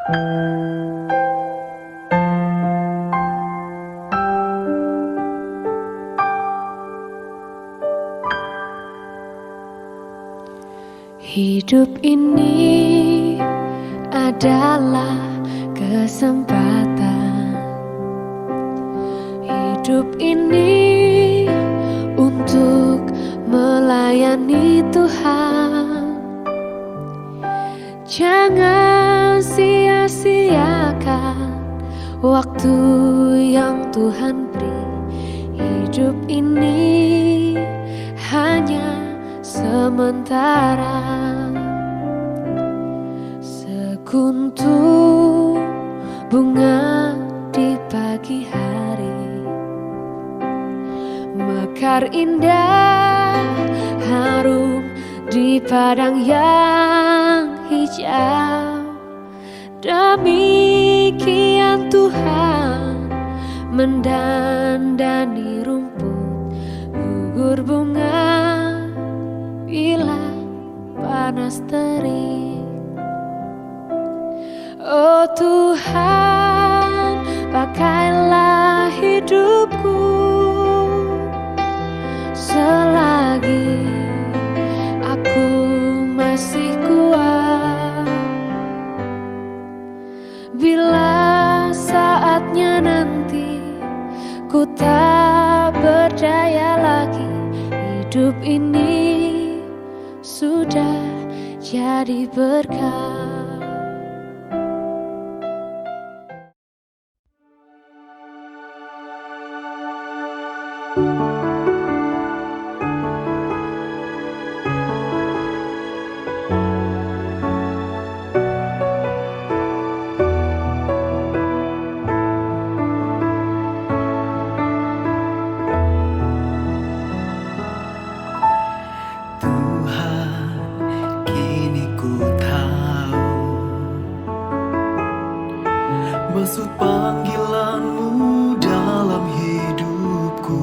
Hidup ini adalah kesempatan. Hidup ini untuk melayani Tuhan. Jangan sia-siakan waktu yang Tuhan beri. Hidup ini hanya sementara. Sekuntum bunga di pagi hari, mekar indah harum di padang yang hijau. Demikian Tuhan mendandani rumput gugur bunga bila panas terik. Oh Tuhan, pakailah hidupku selagi aku masih kuat. Bila saatnya nanti ku tak berdaya lagi, hidup ini sudah jadi berkah. Maksud panggilanmu dalam hidupku,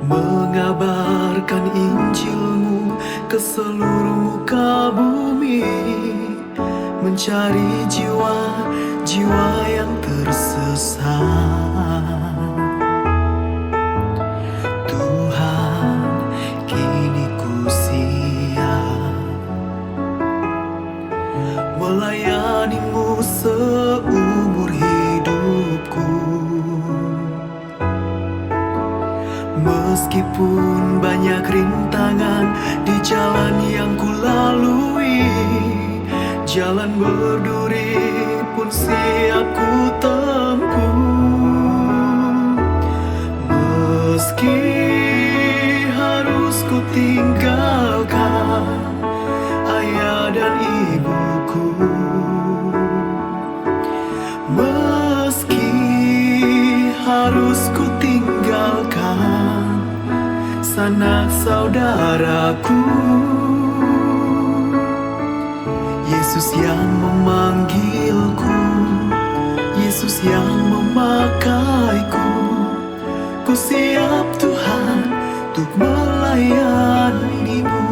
mengabarkan Injilmu ke seluruh muka bumi, mencari jiwa-jiwa yang tersesat. Tuhan, kini ku siap melayanimu seumur hidupku. Meskipun banyak rintangan di jalan yang ku lalui, jalan berduri pun siap ku tempuh. Meski harus ku tinggalkan ayah dan ibuku, meski harus ku tinggalkan sanak saudaraku, Yesus yang memanggilku, Yesus yang memakaiku. Ku siap Tuhan untuk melayanimu.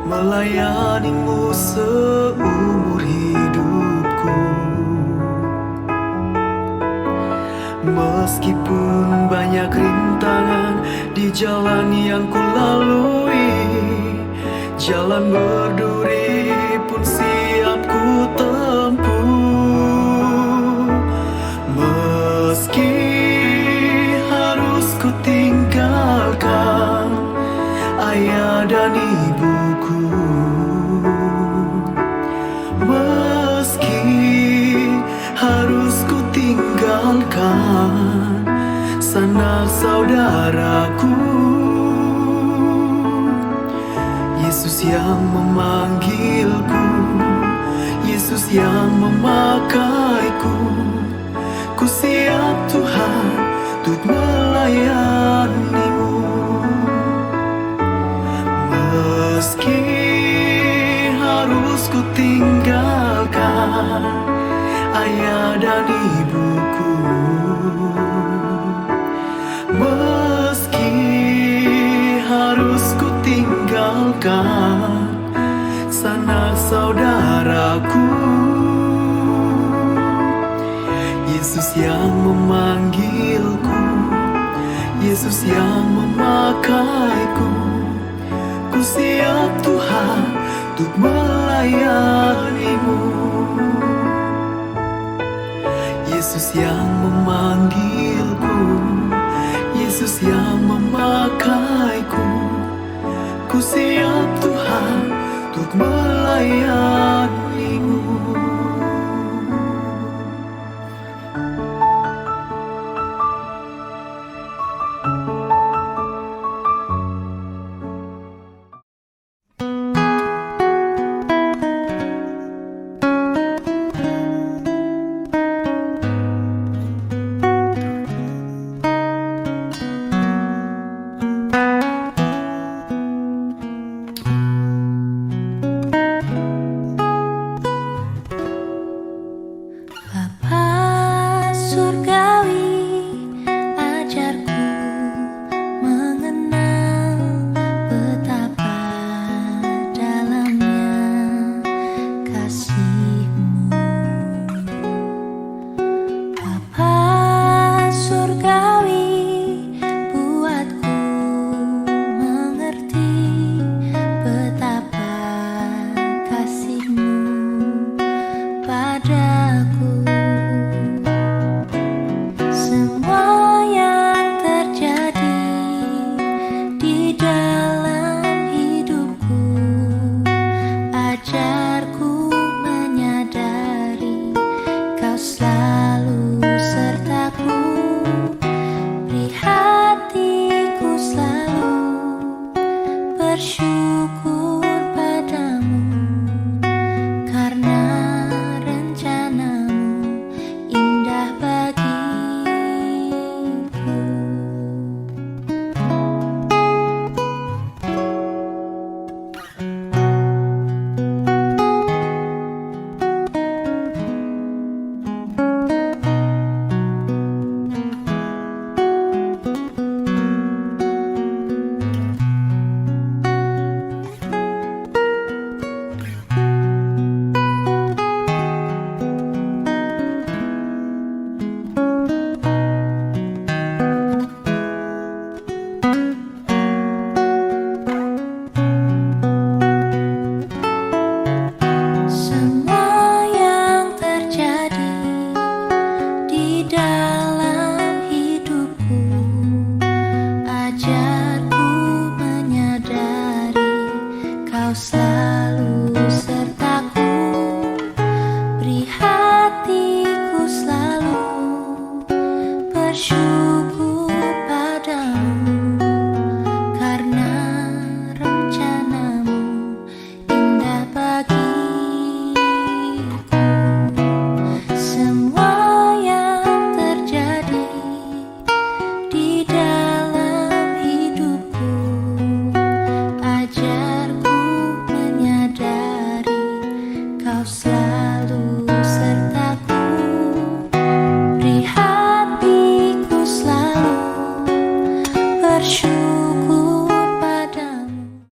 Melayanimu seumur hidupku. Meskipun banyak rintangan di jalan yang ku lalui, jalan berduri pun siap ku tempuh. Meski harus ku tinggalkan ayah dan ibuku, meski sanak saudaraku. Yesus yang memanggilku, Yesus yang memakaiku. Ku siap Tuhan untuk melayani-Mu. Meski harus ku tinggalkan ayah dan ibuku, meski harus ku tinggalkan sanak saudaraku. Yesus yang memanggilku, Yesus yang memakaiku. Ku siap Tuhan untuk melayani-Mu. Yesus yang memanggilku, Yesus yang memakaiku. Ku siap Tuhan untuk melayani-Mu. Padaku